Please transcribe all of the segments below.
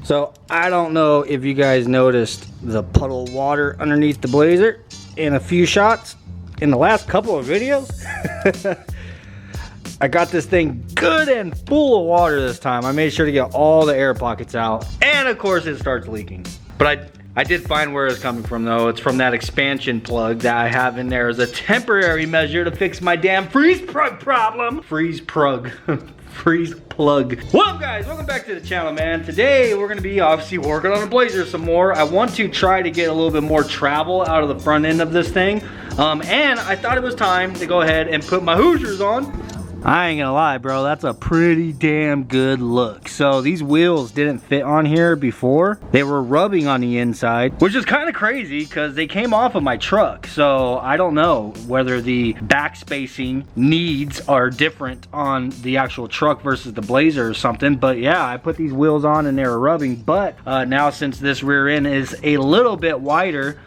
So I don't know if you guys noticed the puddle of water underneath the Blazer in a few shots in the last couple of videos. I got this thing good and full of water this time. I made sure to get all the air pockets out, and of course it starts leaking. But I did find where it's coming from though. It's from that expansion plug that I have in there as a temporary measure to fix my damn freeze plug problem. Freeze plug. Freeze plug. What up guys, welcome back to the channel, man. Today we're gonna be obviously working on a Blazer some more. I want to try to get a little bit more travel out of the front end of this thing. And I thought it was time to go ahead and put my Hoosiers on. I ain't gonna lie, bro, that's a pretty damn good look. So these wheels didn't fit on here before. They were rubbing on the inside, which is kind of crazy because they came off of my truck. So I don't know whether the back spacing needs are different on the actual truck versus the Blazer or something. But yeah, I put these wheels on and they were rubbing. But now since this rear end is a little bit wider,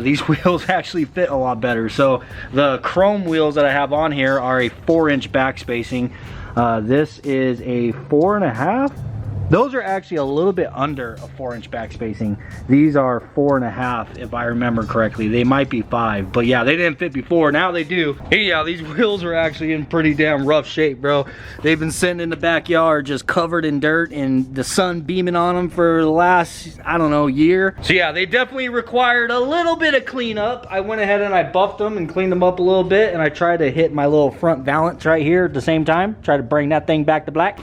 these wheels actually fit a lot better. So the chrome wheels that I have on here are a 4-inch back spacing. This is a 4.5. Those are actually a little bit under a 4-inch back spacing. These are 4.5 if I remember correctly. They might be 5, but yeah, they didn't fit before. Now they do. Hey, yeah, these wheels are actually in pretty damn rough shape, bro. They've been sitting in the backyard just covered in dirt and the sun beaming on them for the last, I don't know, year. So yeah, they definitely required a little bit of cleanup. I went ahead and I buffed them and cleaned them up a little bit, and I tried to hit my little front valance right here at the same time. Try to bring that thing back to black.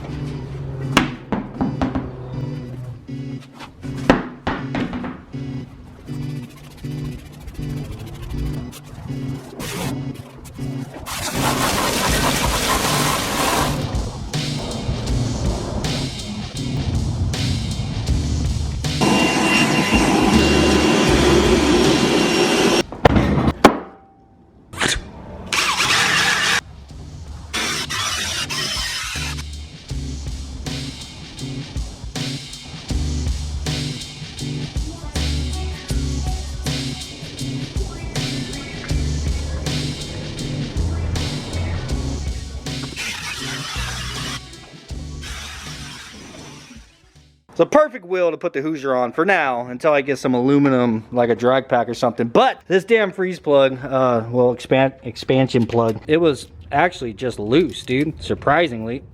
It's a perfect wheel to put the Hoosier on for now until I get some aluminum like a drag pack or something. But this damn freeze plug, well, expansion plug, it was actually just loose, dude, surprisingly.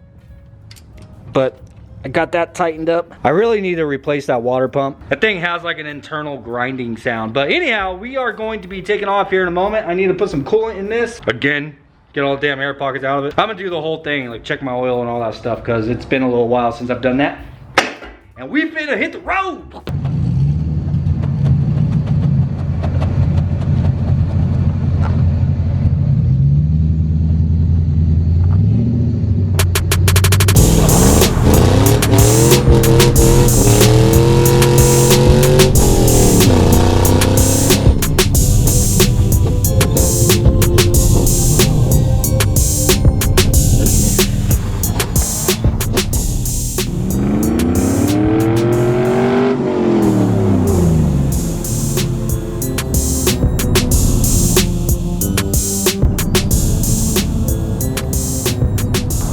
But I got that tightened up. I really need to replace that water pump. That thing has like an internal grinding sound. But anyhow, we are going to be taking off here in a moment. I need to put some coolant in this. Again, get all the damn air pockets out of it. I'm gonna do the whole thing, like check my oil and all that stuff, because it's been a little while since I've done that. And we finna hit the road!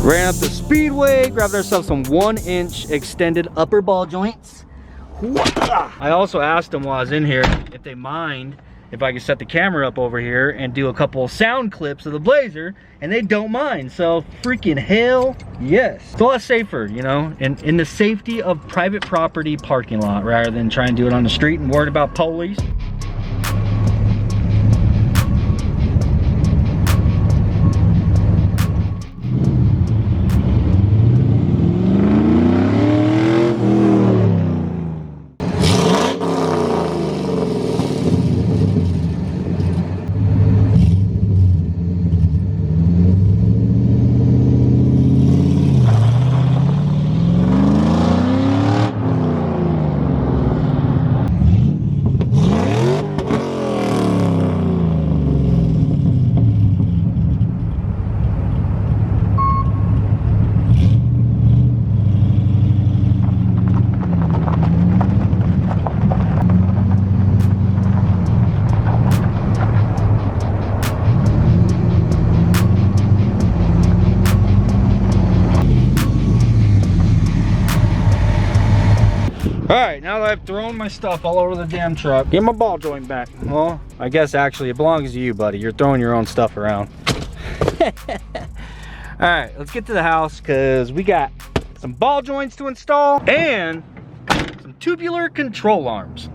Ran up the speedway, grabbed ourselves some 1-inch extended upper ball joints. I also asked them while I was in here if they mind if I could set the camera up over here and do a couple sound clips of the Blazer, and they don't mind. So freaking hell yes. It's a lot safer, you know, in the safety of private property parking lot rather than trying to do it on the street and worried about police. now that I've thrown my stuff all over the damn truck, get my ball joint back. Well, I guess actually it belongs to you, buddy. You're throwing your own stuff around. All right, let's get to the house because we got some ball joints to install and some tubular control arms.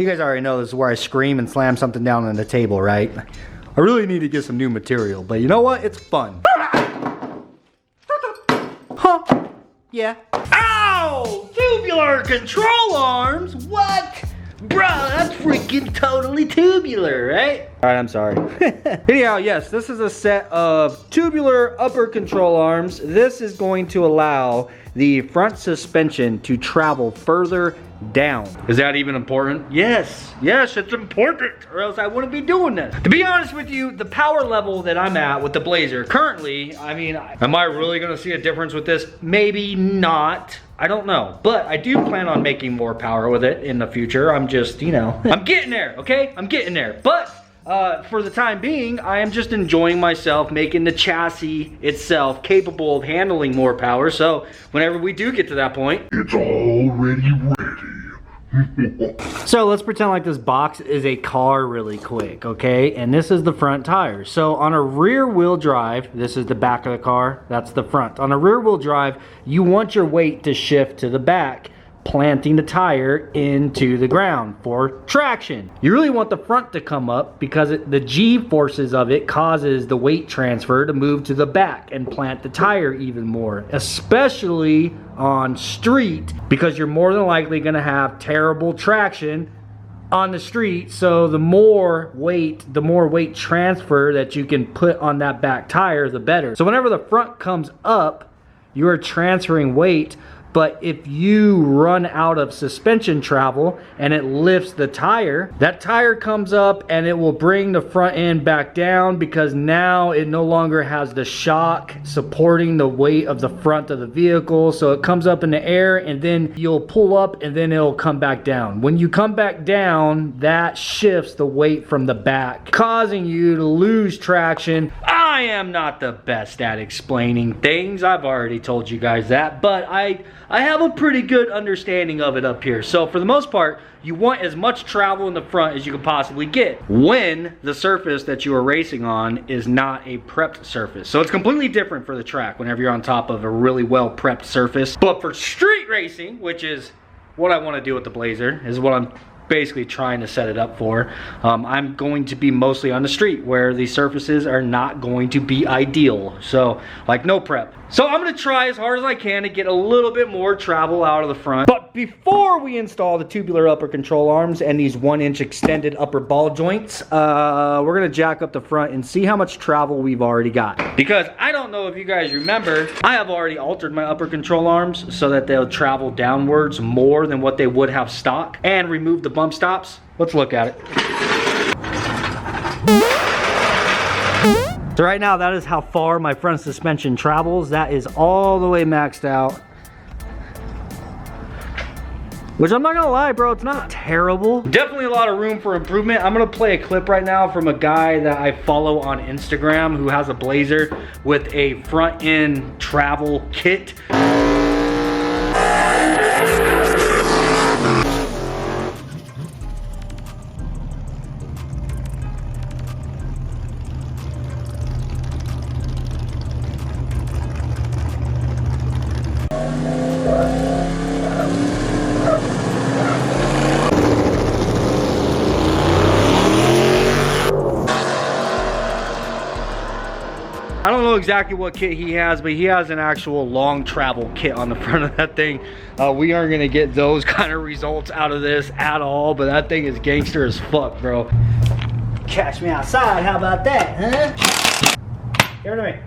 You guys already know this is where I scream and slam something down on the table, right? I really need to get some new material, but you know what? It's fun. Huh? Yeah. Ow! Tubular control arms? What? Bro, that's freaking totally tubular, right? All right, I'm sorry. Anyhow, yes, this is a set of tubular upper control arms. This is going to allow the front suspension to travel further down. Is that even important? Yes, it's important, or else I wouldn't be doing this. To be honest with you, the power level that I'm at with the Blazer currently, I mean, am I really gonna see a difference with this? Maybe not. I don't know, but I do plan on making more power with it in the future. I'm just, you know, I'm getting there, okay? I'm getting there, but for the time being, I am just enjoying myself, making the chassis itself capable of handling more power. So whenever we do get to that point, it's already ready. So let's pretend like this box is a car really quick, okay? And this is the front tire. So on a rear wheel drive, this is the back of the car, that's the front. On a rear wheel drive, you want your weight to shift to the back, planting the tire into the ground for traction. You really want the front to come up because the G forces of it causes the weight transfer to move to the back and plant the tire even more, especially on street, because you're more than likely gonna have terrible traction on the street. So the more weight transfer that you can put on that back tire, the better. So whenever the front comes up, you are transferring weight. But if you run out of suspension travel and it lifts the tire, that tire comes up and it will bring the front end back down because now it no longer has the shock supporting the weight of the front of the vehicle. So it comes up in the air and then you'll pull up and then it'll come back down. When you come back down, that shifts the weight from the back, causing you to lose traction. I am not the best at explaining things. I've already told you guys that, but I have a pretty good understanding of it up here. So for the most part, you want as much travel in the front as you can possibly get when the surface that you are racing on is not a prepped surface. So it's completely different for the track whenever you're on top of a really well prepped surface. But for street racing, which is what I want to do with the Blazer, is what I'm basically trying to set it up for. I'm going to be mostly on the street where the surfaces are not going to be ideal. So like no prep. So I'm gonna try as hard as I can to get a little bit more travel out of the front. But before we install the tubular upper control arms and these 1-inch extended upper ball joints, we're gonna jack up the front and see how much travel we've already got. Because I don't know if you guys remember, I have already altered my upper control arms so that they'll travel downwards more than what they would have stock and remove the bump stops. Let's look at it. So right now, that is how far my front suspension travels. That is all the way maxed out. Which I'm not gonna lie, bro, it's not terrible. Definitely a lot of room for improvement. I'm gonna play a clip right now from a guy that I follow on Instagram who has a Blazer with a front end travel kit. I don't know exactly what kit he has, but he has an actual long travel kit on the front of that thing. We aren't gonna get those kind of results out of this at all, but that thing is gangster as fuck, bro. Catch me outside, how about that, huh? Give it to me.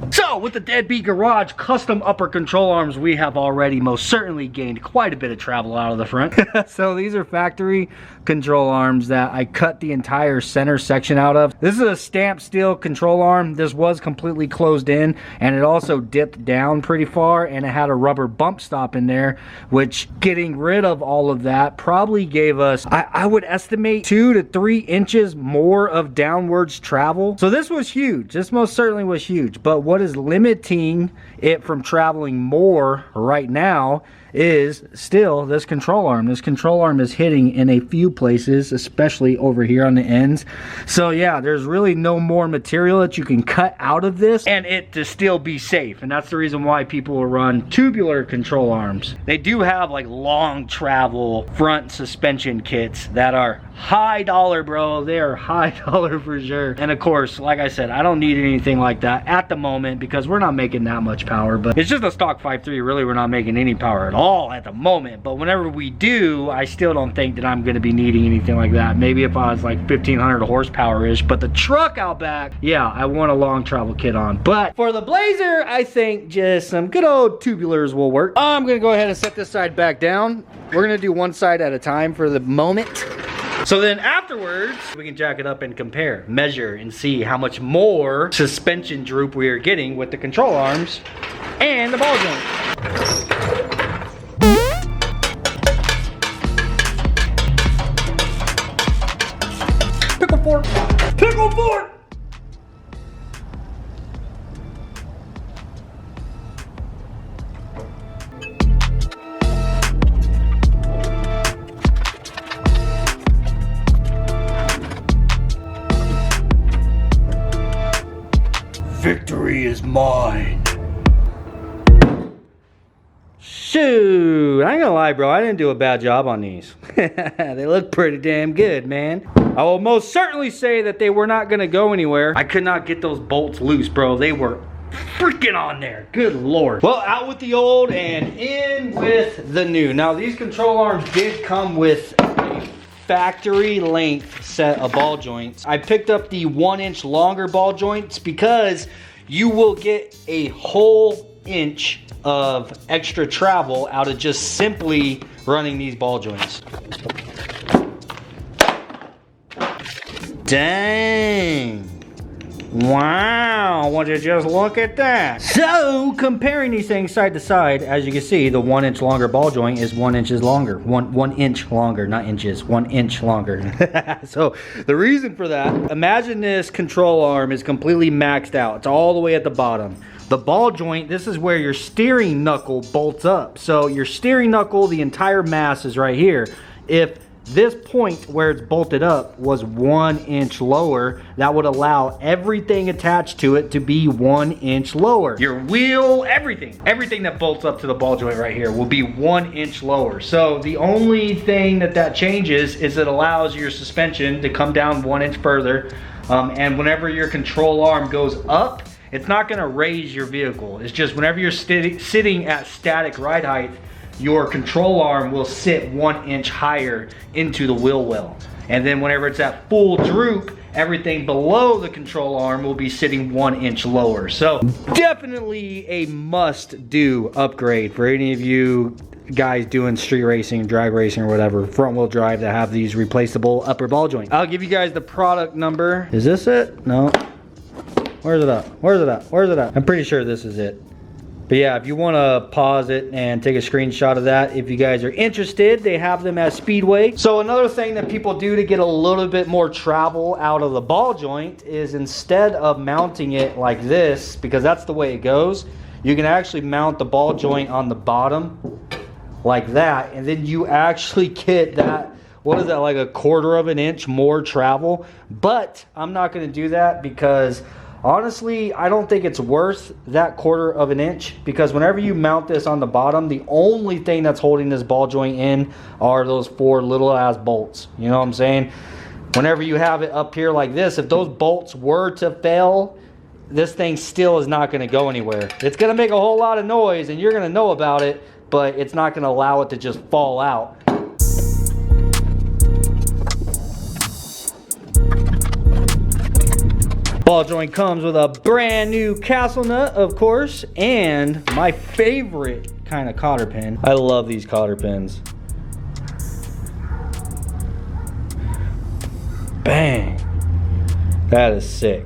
So with the Deadbeat Garage custom upper control arms, we have already most certainly gained quite a bit of travel out of the front. So these are factory control arms that I cut the entire center section out of. This is a stamped steel control arm. This was completely closed in, and it also dipped down pretty far, and it had a rubber bump stop in there, which getting rid of all of that probably gave us, I would estimate 2 to 3 inches more of downwards travel. So this was huge. This most certainly was huge. But what is limiting it from traveling more right now is still this control arm. This control arm is hitting in a few places, especially over here on the ends. So yeah, there's really no more material that you can cut out of this and it to still be safe. And that's the reason why people will run tubular control arms. They do have like long travel front suspension kits that are high dollar, bro. They are high dollar for sure. And of course, like I said, I don't need anything like that at the moment because we're not making that much power, but it's just a stock 5.3. Really, we're not making any power at all at the moment. But whenever we do, I still don't think that I'm going to be needing anything like that. Maybe if I was like 1500 horsepower-ish, but the truck out back, yeah, I want a long travel kit on. But for the Blazer, I think just some good old tubulars will work. I'm going to go ahead and set this side back down. We're going to do one side at a time for the moment. So then afterwards, we can jack it up and compare, measure, and see how much more suspension droop we are getting with the control arms and the ball joint. Pickle fork! Pickle fork! Victory is mine. Shoot, I ain't gonna lie, bro. I didn't do a bad job on these. They look pretty damn good, man. I will most certainly say that they were not gonna go anywhere. I could not get those bolts loose, bro. They were freaking on there. Good Lord. Well, out with the old and in with the new. Now, these control arms did come with a factory length set of ball joints. I picked up the 1 inch longer ball joints because you will get a whole inch of extra travel out of just simply running these ball joints. Dang. Wow, would you just look at that? So, comparing these things side to side, as you can see, the 1 inch longer ball joint is 1 inch longer. One inch longer, not inches, 1 inch longer. So, the reason for that, imagine this control arm is completely maxed out. It's all the way at the bottom. The ball joint, this is where your steering knuckle bolts up. So, your steering knuckle, the entire mass is right here. If this point where it's bolted up was 1 inch lower, that would allow everything attached to it to be 1 inch lower. Your wheel, everything that bolts up to the ball joint right here will be 1 inch lower. So the only thing that changes is it allows your suspension to come down 1 inch further. And whenever your control arm goes up, it's not gonna raise your vehicle. It's just whenever you're sitting at static ride height, your control arm will sit 1 inch higher into the wheel well. And then whenever it's at full droop, everything below the control arm will be sitting 1 inch lower. So definitely a must-do upgrade for any of you guys doing street racing, drag racing, or whatever, front wheel drive, that have these replaceable upper ball joints. I'll give you guys the product number. Is this it? No. Where's it at? Where's it at? Where's it at? I'm pretty sure this is it. But yeah, if you want to pause it and take a screenshot of that, if you guys are interested, they have them at Speedway. So another thing that people do to get a little bit more travel out of the ball joint is instead of mounting it like this, because that's the way it goes, you can actually mount the ball joint on the bottom like that, and then you actually get that, what is that, like a 1/4 of an inch more travel. But I'm not going to do that because honestly, I don't think it's worth that 1/4 of an inch, because whenever you mount this on the bottom, the only thing that's holding this ball joint in are those 4 little ass bolts. You know what I'm saying? Whenever you have it up here like this, if those bolts were to fail, this thing still is not going to go anywhere. It's going to make a whole lot of noise and you're going to know about it, but it's not going to allow it to just fall out. Ball joint comes with a brand new castle nut, of course, and my favorite kind of cotter pin. I love these cotter pins. Bang. That is sick.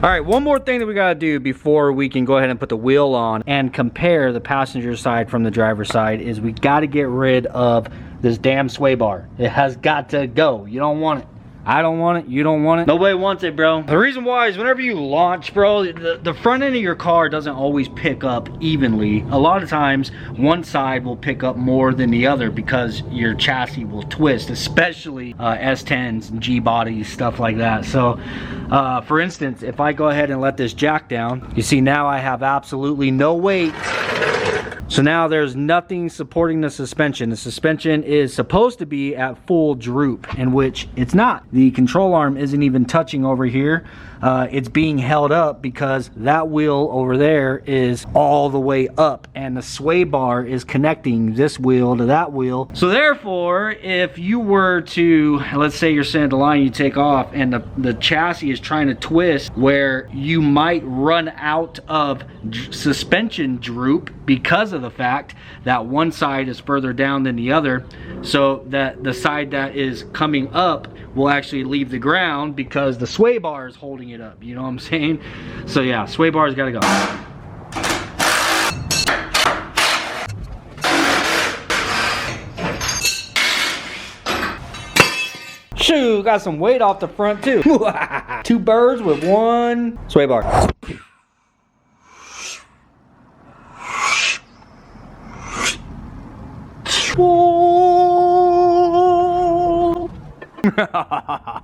All right, one more thing that we gotta do before we can go ahead and put the wheel on and compare the passenger side from the driver's side is we gotta get rid of this damn sway bar. It has got to go. You don't want it. I don't want it. You don't want it. Nobody wants it, bro. The reason why is whenever you launch, bro, the front end of your car doesn't always pick up evenly. A lot of times, one side will pick up more than the other because your chassis will twist, especially S10s and G bodies, stuff like that. So, for instance, if I go ahead and let this jack down, you see now I have absolutely no weight. So now there's nothing supporting the suspension. The suspension is supposed to be at full droop, in which it's not. The control arm isn't even touching over here. It's being held up because that wheel over there is all the way up and the sway bar is connecting this wheel to that wheel. So therefore, if you were to, let's say you're sitting at the line, you take off and the chassis is trying to twist where you might run out of suspension droop because of the fact that one side is further down than the other, so that the side that is coming up will actually leave the ground because the sway bar is holding it up. You know what I'm saying? So yeah, sway bar's gotta go. Shoo, got some weight off the front too. Two birds with one sway bar.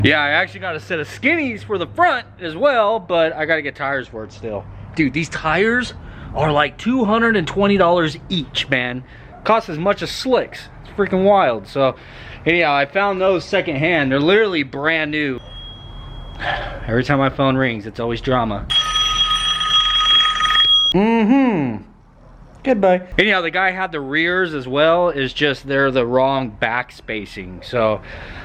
Yeah, I actually got a set of skinnies for the front as well, but I gotta get tires for it still. Dude, these tires are like $220 each, man. Cost as much as slicks. It's freaking wild. So anyhow, I found those secondhand. They're literally brand new. Every time my phone rings, it's always drama. Goodbye. Anyhow, the guy had the rears as well. It's just they're the wrong back spacing. So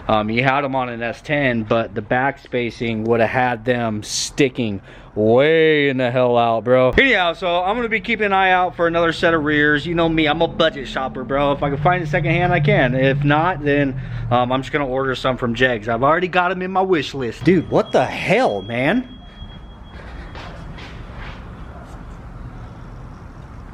you had them on an S10, but the back spacing would have had them sticking way in the hell out, bro. Anyhow, so I'm gonna be keeping an eye out for another set of rears. You know me, I'm a budget shopper, bro. If I can find a secondhand, I can. If not, then I'm just gonna order some from Jegs. I've already got them in my wish list. Dude, what the hell, man?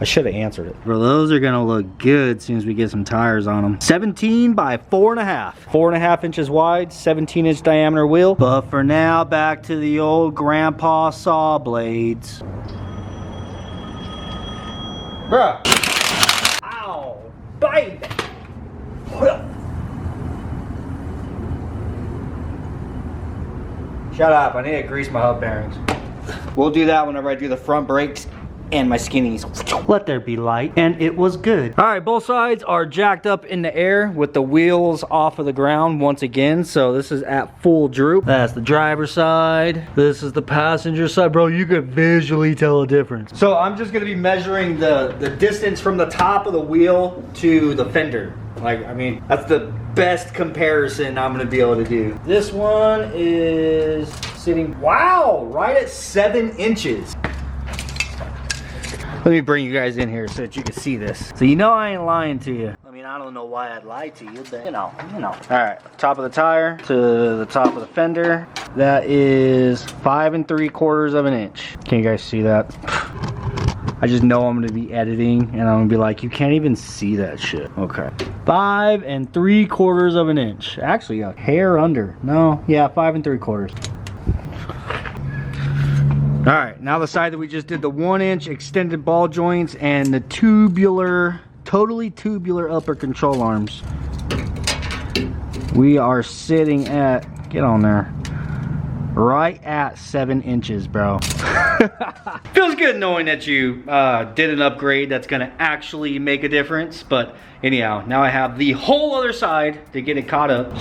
I should have answered it. Bro, those are gonna look good as soon as we get some tires on them. 17 by 4.5. 4.5 inches wide, 17-inch diameter wheel. But for now, back to the old grandpa saw blades. Bruh. Ow. Bite. Shut up, I need to grease my hub bearings. We'll do that whenever I do the front brakes and my skinnies. Let there be light. And it was good. All right, both sides are jacked up in the air with the wheels off of the ground once again. So this is at full droop. That's the driver's side. This is the passenger side. Bro, you could visually tell a difference. So I'm just gonna be measuring the distance from the top of the wheel to the fender. Like, I mean, that's the best comparison I'm gonna be able to do. This one is sitting, wow, right at 7 inches. Let me bring you guys in here so that you can see this. So you know I ain't lying to you. I mean, I don't know why I'd lie to you, but you know. All right, top of the tire to the top of the fender. That is 5 3/4 of an inch. Can you guys see that? I just know I'm gonna be editing and I'm gonna be like, you can't even see that shit. Okay. 5 3/4 of an inch. Actually, a hair under. No, yeah, 5 3/4. All right, now the side that we just did the 1-inch extended ball joints and the tubular, totally tubular upper control arms. We are sitting at, get on there, right at 7 inches, bro. Feels good knowing that you did an upgrade that's gonna actually make a difference. But anyhow, now I have the whole other side to get it caught up.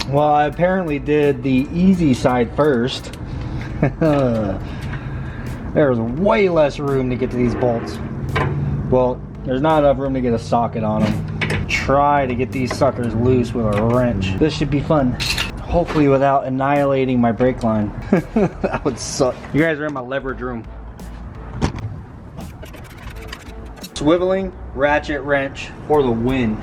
Well, I apparently did the easy side first. There's way less room to get to these bolts. Well, there's not enough room to get a socket on them. Try to get these suckers loose with a wrench. This should be fun. Hopefully without annihilating my brake line. That would suck. You guys are in my leverage room. Swiveling ratchet wrench for the win.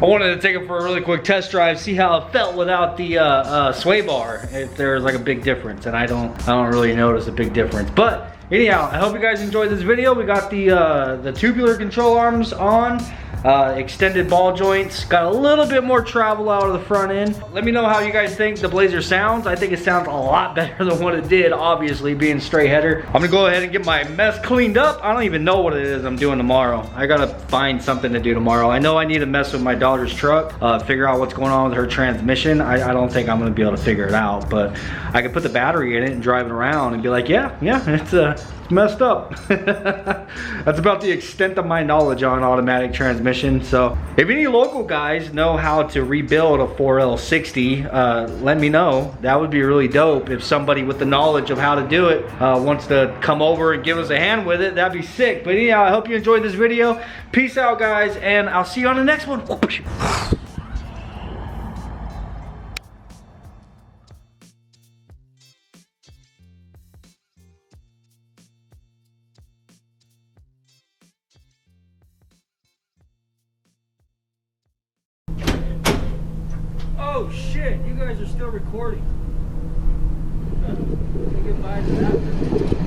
I wanted to take it for a really quick test drive, see how it felt without the sway bar, if there's like a big difference, and I don't really notice a big difference. But anyhow, I hope you guys enjoyed this video. We got the tubular control arms on, extended ball joints, got a little bit more travel out of the front end. Let me know how you guys think the Blazer sounds. I think it sounds a lot better than what it did, obviously being straight header. I'm gonna go ahead and get my mess cleaned up. I don't even know what it is I'm doing tomorrow. I gotta find something to do tomorrow. I know I need to mess with my daughter's truck, figure out what's going on with her transmission. I don't think I'm gonna be able to figure it out, but I could put the battery in it and drive it around and be like, yeah, it's messed up. That's about the extent of my knowledge on automatic transmission. So if any local guys know how to rebuild a 4L60, let me know. That would be really dope. If somebody with the knowledge of how to do it wants to come over and give us a hand with it, that'd be sick. But anyhow, I hope you enjoyed this video. Peace out, guys, and I'll see you on the next one. Oh shit, you guys are still recording. Say goodbye to that.